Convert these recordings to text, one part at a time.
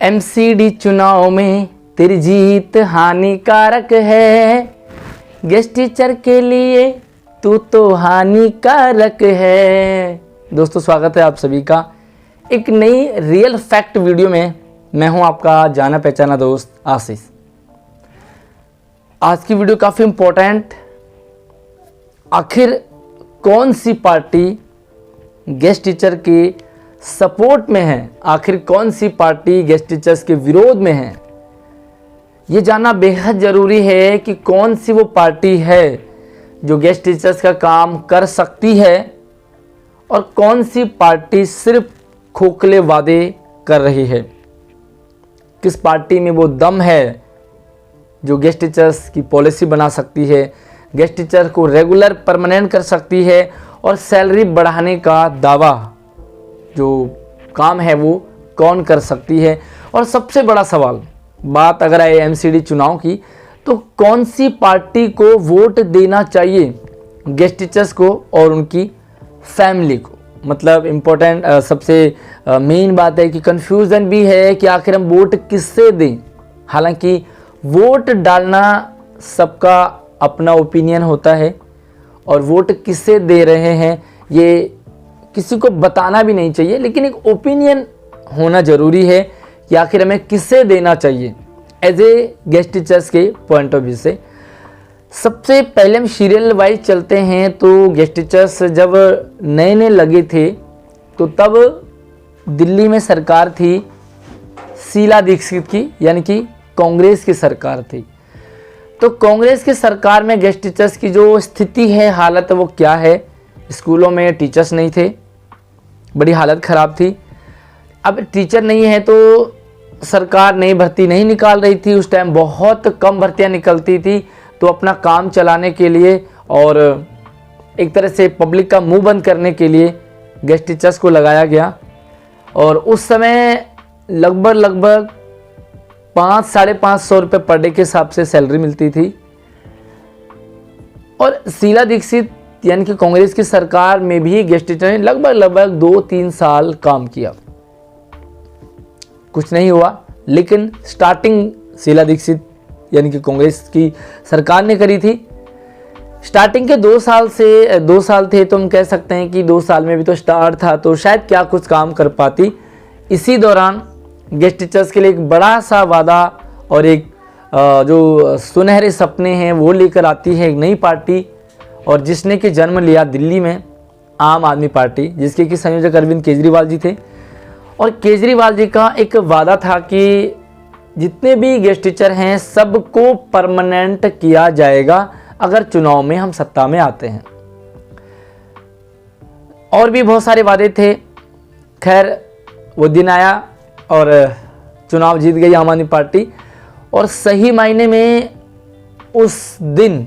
MCD चुनाव में तेरी जीत हानिकारक है, गेस्ट टीचर के लिए तू तो हानिकारक है। दोस्तों स्वागत है आप सभी का एक नई रियल फैक्ट वीडियो में। मैं हूं आपका जाना पहचाना दोस्त आशीष। आज की वीडियो काफ़ी इम्पोर्टेंट। आखिर कौन सी पार्टी गेस्ट टीचर के सपोर्ट में है, आखिर कौन सी पार्टी गेस्ट टीचर्स के विरोध में है, ये जानना बेहद ज़रूरी है कि कौन सी वो पार्टी है जो गेस्ट टीचर्स का काम कर सकती है और कौन सी पार्टी सिर्फ खोखले वादे कर रही है। किस पार्टी में वो दम है जो गेस्ट टीचर्स की पॉलिसी बना सकती है, गेस्ट टीचर को रेगुलर परमानेंट कर सकती है और सैलरी बढ़ाने का दावा जो काम है वो कौन कर सकती है। और सबसे बड़ा सवाल, बात अगर आए एमसीडी चुनाव की, तो कौन सी पार्टी को वोट देना चाहिए गेस्ट टीचर्स को और उनकी फैमिली को। मतलब इम्पोर्टेंट सबसे मेन बात है कि कंफ्यूजन भी है कि आखिर हम वोट किससे दें। हालांकि वोट डालना सबका अपना ओपिनियन होता है और वोट किससे दे रहे हैं ये किसी को बताना भी नहीं चाहिए, लेकिन एक ओपिनियन होना ज़रूरी है कि आखिर हमें किससे देना चाहिए एज ए गेस्ट टीचर्स के पॉइंट ऑफ व्यू से। सबसे पहले हम सीरियल वाइज चलते हैं तो गेस्ट टीचर्स जब नए नए लगे थे तो तब दिल्ली में सरकार थी शीला दीक्षित की, यानी कि कांग्रेस की सरकार थी। तो कांग्रेस की सरकार में गेस्ट टीचर्स की जो स्थिति है, हालत वो क्या है, स्कूलों में टीचर्स नहीं थे, बड़ी हालत ख़राब थी। अब टीचर नहीं है तो सरकार नई भर्ती नहीं निकाल रही थी। उस टाइम बहुत कम भर्तियां निकलती थी, तो अपना काम चलाने के लिए और एक तरह से पब्लिक का मुंह बंद करने के लिए गेस्ट टीचर्स को लगाया गया। और उस समय लगभग 500-550 रुपये पर डे के हिसाब से सैलरी मिलती थी। और शीला दीक्षित यानी कि कांग्रेस की सरकार में भी गेस्ट टीचर ने लगभग 2-3 साल काम किया, कुछ नहीं हुआ। लेकिन स्टार्टिंग शीला दीक्षित यानी कि कांग्रेस की सरकार ने करी थी। स्टार्टिंग के 2 साल थे, तो हम कह सकते हैं कि 2 साल में भी तो स्टार्ट था, तो शायद क्या कुछ काम कर पाती। इसी दौरान गेस्ट टीचर्स के लिए एक बड़ा सा वादा और एक जो सुनहरे सपने हैं वो लेकर आती है एक नई पार्टी, और जिसने कि जन्म लिया दिल्ली में आम आदमी पार्टी, जिसके कि संयोजक अरविंद केजरीवाल जी थे। और केजरीवाल जी का एक वादा था कि जितने भी गेस्ट टीचर हैं सबको परमानेंट किया जाएगा अगर चुनाव में हम सत्ता में आते हैं। और भी बहुत सारे वादे थे। खैर वो दिन आया और चुनाव जीत गई आम आदमी पार्टी। और सही मायने में उस दिन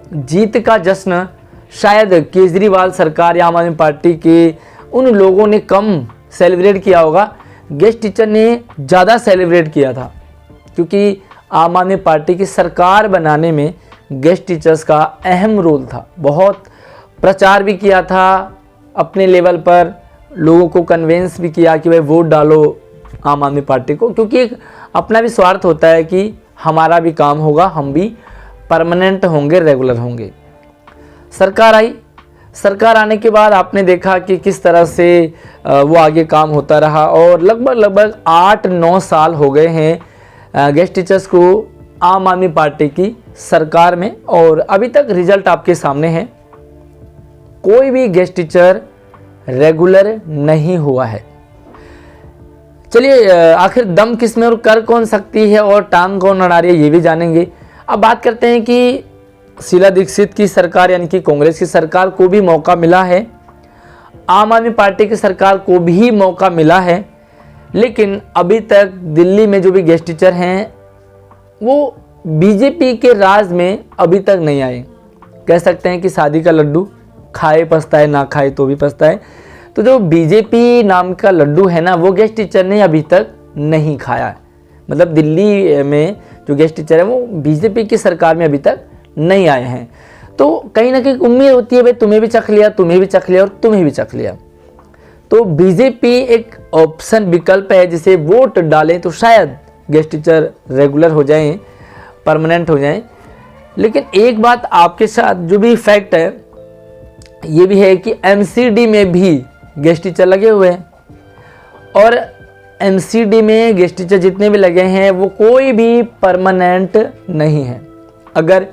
जीत का जश्न शायद केजरीवाल सरकार या आम आदमी पार्टी के उन लोगों ने कम सेलिब्रेट किया होगा, गेस्ट टीचर ने ज़्यादा सेलिब्रेट किया था, क्योंकि आम आदमी पार्टी की सरकार बनाने में गेस्ट टीचर्स का अहम रोल था। बहुत प्रचार भी किया था, अपने लेवल पर लोगों को कन्वेंस भी किया कि भाई वोट डालो आम आदमी पार्टी को, क्योंकि एक अपना भी स्वार्थ होता है कि हमारा भी काम होगा, हम भी परमानेंट होंगे, रेगुलर होंगे। सरकार आई। सरकार आने के बाद आपने देखा कि किस तरह से वो आगे काम होता रहा और लगभग 8-9 साल हो गए हैं गेस्ट टीचर्स को आम आदमी पार्टी की सरकार में, और अभी तक रिजल्ट आपके सामने है। कोई भी गेस्ट टीचर रेगुलर नहीं हुआ है। चलिए आखिर दम किस में और कर कौन सकती है और टांग कौन अड़ा रही है ये भी जानेंगे। अब बात करते हैं कि शीला दीक्षित की सरकार यानी कि कांग्रेस की सरकार को भी मौका मिला है, आम आदमी पार्टी की सरकार को भी मौका मिला है, लेकिन अभी तक दिल्ली में जो भी गेस्ट टीचर हैं वो बीजेपी के राज में अभी तक नहीं आए। कह सकते हैं कि शादी का लड्डू खाए पछताए, ना खाए तो भी पछताए। तो जो बीजेपी नाम का लड्डू है ना, वो गेस्ट टीचर ने अभी तक नहीं खाया है। मतलब दिल्ली में जो गेस्ट टीचर है वो बीजेपी की सरकार में अभी तक नहीं आए हैं। तो कहीं ना कहीं उम्मीद होती है भाई तुम्हें भी चख लिया, तुम्हें भी चख लिया और तुम्हें भी चख लिया। तो बीजेपी एक ऑप्शन विकल्प है, जिसे वोट डालें तो शायद गेस्ट टीचर रेगुलर हो जाएं, परमानेंट हो जाएं। लेकिन एक बात आपके साथ जो भी फैक्ट है ये भी है कि एमसीडी में भी गेस्ट टीचर लगे हुए हैं, और एमसीडी में गेस्ट टीचर जितने भी लगे हैं वो कोई भी परमानेंट नहीं है। अगर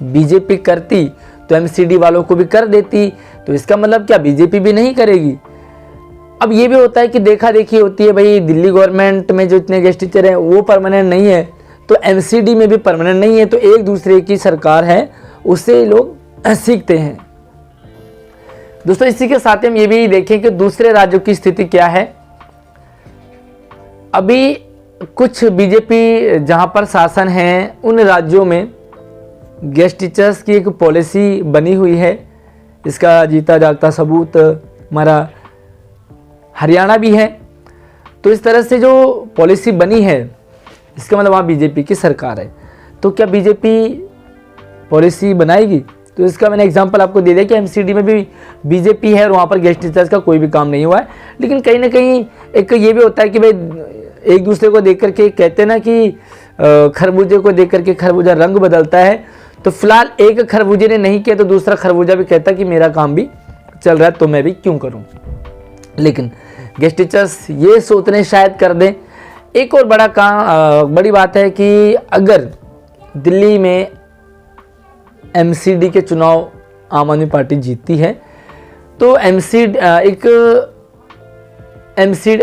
बीजेपी करती तो एमसीडी वालों को भी कर देती, तो इसका मतलब क्या बीजेपी भी नहीं करेगी? अब ये भी होता है कि देखा देखी होती है, भाई दिल्ली गवर्नमेंट में जो इतने गेस्ट टीचर हैं वो परमानेंट नहीं है, तो एमसीडी में भी परमानेंट नहीं है, तो एक दूसरे की सरकार है उससे लोग सीखते हैं। दोस्तों इसी के साथ हम ये भी देखें कि दूसरे राज्यों की स्थिति क्या है। अभी कुछ बीजेपी जहां पर शासन है उन राज्यों में गेस्ट टीचर्स की एक पॉलिसी बनी हुई है। इसका जीता जागता सबूत हमारा हरियाणा भी है। तो इस तरह से जो पॉलिसी बनी है इसका मतलब वहाँ बीजेपी की सरकार है। तो क्या बीजेपी पॉलिसी बनाएगी? तो इसका मैंने एग्जांपल आपको दे दिया कि एमसीडी में भी बीजेपी है और वहाँ पर गेस्ट टीचर्स का कोई भी काम नहीं हुआ है। लेकिन कहीं ना कहीं एक ये भी होता है कि भाई एक दूसरे को देख करके कहते हैं ना कि खरबूजे को देख करके खरबूजा रंग बदलता है। तो फिलहाल एक खरबूजे ने नहीं किया तो दूसरा खरबूजा भी कहता कि मेरा काम भी चल रहा है तो मैं भी क्यों करूं। लेकिन गेस्ट टीचर्स ये सोचने शायद कर दें। एक और बड़ी बात है कि अगर दिल्ली में एमसीडी के चुनाव आम आदमी पार्टी जीतती है तो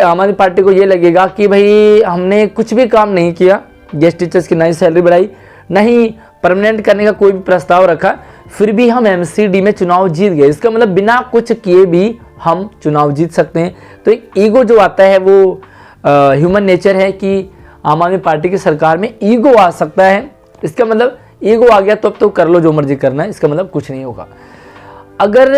आम आदमी पार्टी को ये लगेगा कि भाई हमने कुछ भी काम नहीं किया, गेस्ट टीचर्स की ना ही सैलरी बढ़ाई, ना ही परमानेंट करने का कोई भी प्रस्ताव रखा, फिर भी हम एमसीडी में चुनाव जीत गए। इसका मतलब बिना कुछ किए भी हम चुनाव जीत सकते हैं। तो एक ईगो जो आता है वो ह्यूमन नेचर है कि आम आदमी पार्टी की सरकार में ईगो आ सकता है। इसका मतलब ईगो आ गया तो अब तो कर लो जो मर्जी करना है, इसका मतलब कुछ नहीं होगा। अगर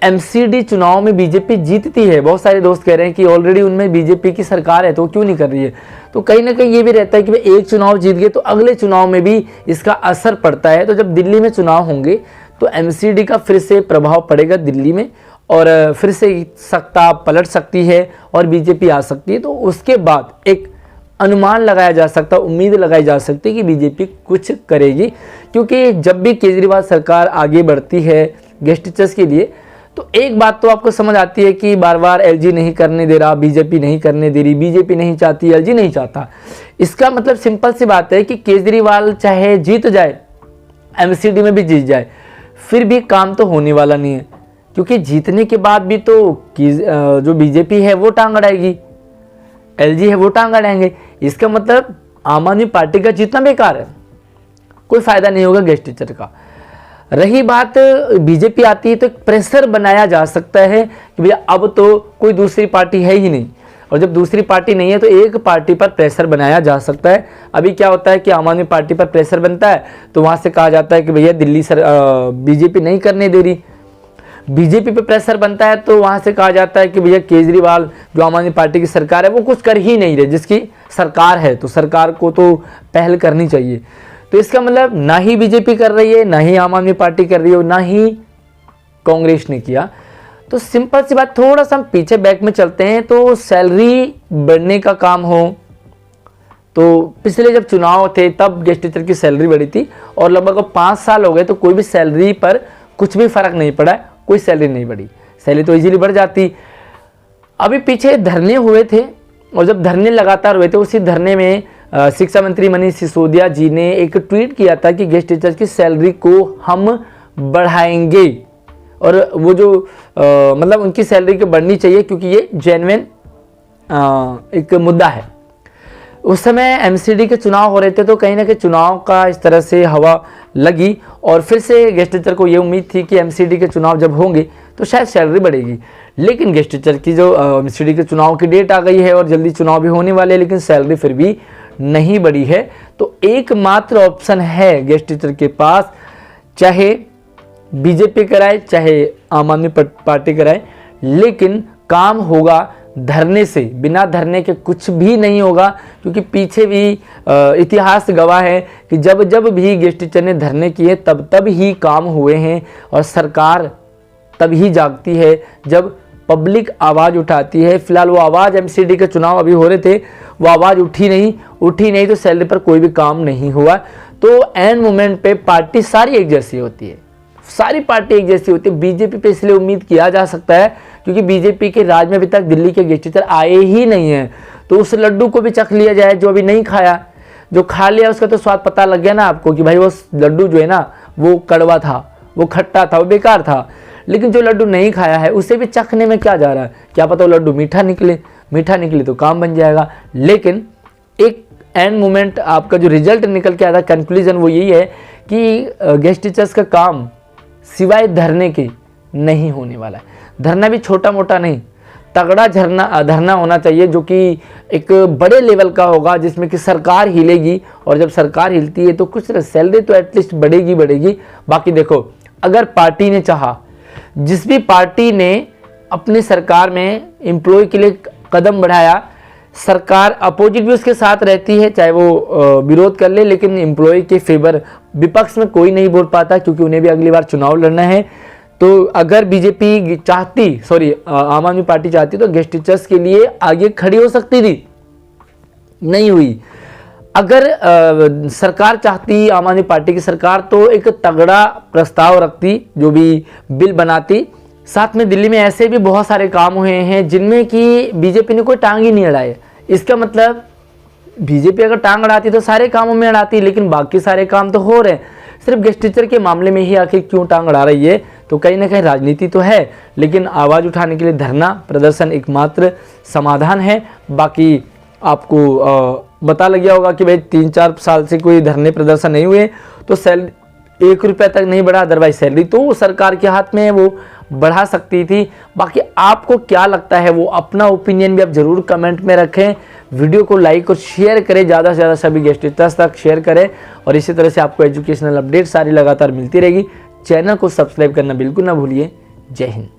एमसीडी चुनाव में बीजेपी जीतती है, बहुत सारे दोस्त कह रहे हैं कि ऑलरेडी उनमें बीजेपी की सरकार है तो क्यों नहीं कर रही है, तो कहीं ना कहीं ये भी रहता है कि भाई एक चुनाव जीत गए तो अगले चुनाव में भी इसका असर पड़ता है। तो जब दिल्ली में चुनाव होंगे तो एमसीडी का फिर से प्रभाव पड़ेगा दिल्ली में और फिर से सत्ता पलट सकती है और बीजेपी आ सकती है। तो उसके बाद एक अनुमान लगाया जा सकता है, उम्मीद लगाई जा सकती है कि बीजेपी कुछ करेगी, क्योंकि जब भी केजरीवाल सरकार आगे बढ़ती है गेस्ट टीचर्स के लिए तो एक बात तो आपको समझ आती है कि बार बार एलजी नहीं करने दे रहा, बीजेपी नहीं करने दे रही, बीजेपी नहीं चाहती, एलजी नहीं चाहता। इसका मतलब सिंपल सी बात है कि केजरीवाल चाहे जीत जाए, एमसीडी में भी जीत जाए, फिर भी काम तो होने वाला नहीं है, क्योंकि जीतने के बाद भी तो जो बीजेपी है वो टांग अड़ाएगी, एलजी है वो टांग अड़ाएंगे। इसका मतलब आम आदमी पार्टी का जीतना बेकार है, कोई फायदा नहीं होगा गेस्ट टीचर का। रही बात बीजेपी आती है तो एक प्रेशर बनाया जा सकता है कि भैया अब तो कोई दूसरी पार्टी है ही नहीं, और जब दूसरी पार्टी नहीं है तो एक पार्टी पर प्रेशर बनाया जा सकता है। अभी क्या होता है कि आम आदमी पार्टी पर प्रेशर बनता है तो वहाँ से कहा जाता है कि भैया दिल्ली बीजेपी नहीं करने दे रही, बीजेपी पे प्रेशर बनता है तो वहाँ से कहा जाता है कि भैया केजरीवाल जो आम आदमी पार्टी की सरकार है वो कुछ कर ही नहीं रहे, जिसकी सरकार है तो सरकार को तो पहल करनी चाहिए। तो इसका मतलब ना ही बीजेपी कर रही है, ना ही आम आदमी पार्टी कर रही है, ना ही कांग्रेस ने किया। तो सिंपल सी बात, थोड़ा सा हम पीछे बैक में चलते हैं तो सैलरी बढ़ने का काम हो तो पिछले जब चुनाव थे तब गेस्ट टीचर की सैलरी बढ़ी थी और लगभग 5 साल हो गए तो कोई भी सैलरी पर कुछ भी फर्क नहीं पड़ा, कोई सैलरी नहीं बढ़ी, सैलरी तो इजीली बढ़ जाती। अभी पीछे धरने हुए थे और जब धरने लगातार हुए थे उसी धरने में शिक्षा मंत्री मनीष सिसोदिया जी ने एक ट्वीट किया था कि गेस्ट टीचर्स की सैलरी को हम बढ़ाएंगे और वो जो मतलब उनकी सैलरी को बढ़नी चाहिए क्योंकि ये जेन्युइन एक मुद्दा है। उस समय एमसीडी के चुनाव हो रहे थे तो कहीं ना कहीं चुनाव का इस तरह से हवा लगी और फिर से गेस्ट टीचर को ये उम्मीद थी कि एमसीडी के चुनाव जब होंगे तो शायद सैलरी बढ़ेगी। लेकिन गेस्ट टीचर की जो एमसीडी के चुनाव की डेट आ गई है और जल्दी चुनाव भी होने वाले हैं, लेकिन सैलरी फिर भी नहीं बढ़ी है। तो एकमात्र ऑप्शन है गेस्ट टीचर के पास, चाहे बीजेपी कराए चाहे आम आदमी पार्टी कराए, लेकिन काम होगा धरने से। बिना धरने के कुछ भी नहीं होगा, क्योंकि पीछे भी इतिहास गवाह है कि जब जब भी गेस्ट टीचर ने धरने किए तब तब ही काम हुए हैं और सरकार तब ही जागती है जब पब्लिक आवाज़ उठाती है। फिलहाल वो आवाज़ एमसीडी के चुनाव अभी हो रहे थे, वो आवाज़ उठी नहीं तो सैलरी पर कोई भी काम नहीं हुआ। तो एंड मोमेंट पे पार्टी सारी एक जैसी होती है, सारी पार्टी एक जैसी होती है। बीजेपी पे इसलिए उम्मीद किया जा सकता है क्योंकि बीजेपी के राज में अभी तक दिल्ली के गेस्ट टीचर आए ही नहीं हैं, तो उस लड्डू को भी चख लिया जाए जो अभी नहीं खाया। जो खा लिया उसका तो स्वाद पता लग गया ना आपको कि भाई वो लड्डू जो है ना वो कड़वा था, वो खट्टा था, वो बेकार था। लेकिन जो लड्डू नहीं खाया है उसे भी चखने में क्या जा रहा है, क्या पता वो लड्डू मीठा निकले तो काम बन जाएगा। लेकिन एक एंड मोमेंट आपका जो रिजल्ट निकल के आया था, कंक्लूजन वो यही है कि गेस्ट टीचर्स का काम सिवाय धरने के नहीं होने वाला है। धरना भी छोटा मोटा नहीं, तगड़ा धरना होना चाहिए जो कि एक बड़े लेवल का होगा, जिसमें कि सरकार हिलेगी। और जब सरकार हिलती है तो कुछ सैलरी तो एटलीस्ट बढ़ेगी। बाकी देखो, अगर पार्टी ने चाहा, जिस भी पार्टी ने अपनी सरकार में एम्प्लॉय के लिए कदम बढ़ाया, सरकार अपोजिट भी उसके साथ रहती है, चाहे वो विरोध कर ले, लेकिन एम्प्लॉय के फेवर विपक्ष में कोई नहीं बोल पाता क्योंकि उन्हें भी अगली बार चुनाव लड़ना है। तो अगर बीजेपी चाहती, आम आदमी पार्टी चाहती तो गेस्ट टीचर्स के लिए आगे खड़ी हो सकती थी, नहीं हुई। अगर सरकार चाहती, आम आदमी पार्टी की सरकार, तो एक तगड़ा प्रस्ताव रखती, जो भी बिल बनाती। साथ में दिल्ली में ऐसे भी बहुत सारे काम हुए हैं जिनमें कि बीजेपी ने कोई टांग ही नहीं अड़ाई। इसका मतलब बीजेपी अगर टांग अड़ाती तो सारे कामों में अड़ाती, लेकिन बाकी सारे काम तो हो रहे हैं, सिर्फ गेस्ट टीचर के मामले में ही आखिर क्यों टांग अड़ा रही है। तो कहीं ना कहीं राजनीति तो है, लेकिन आवाज़ उठाने के लिए धरना प्रदर्शन एकमात्र समाधान है। बाकी आपको पता लग गया होगा कि भाई 3-4 साल से कोई धरने प्रदर्शन नहीं हुए, तो सैलरी 1 रुपया तक नहीं बढ़ा, अदरवाइज सैलरी तो सरकार के हाथ में है, वो बढ़ा सकती थी। बाकी आपको क्या लगता है, वो अपना ओपिनियन भी आप जरूर कमेंट में रखें। वीडियो को लाइक और शेयर करें, ज़्यादा से ज़्यादा सभी गेस्ट टीचर्स तक शेयर करें। और इसी तरह से आपको एजुकेशनल अपडेट सारी लगातार मिलती रहेगी। चैनल को सब्सक्राइब करना बिल्कुल ना भूलिए। जय हिंद।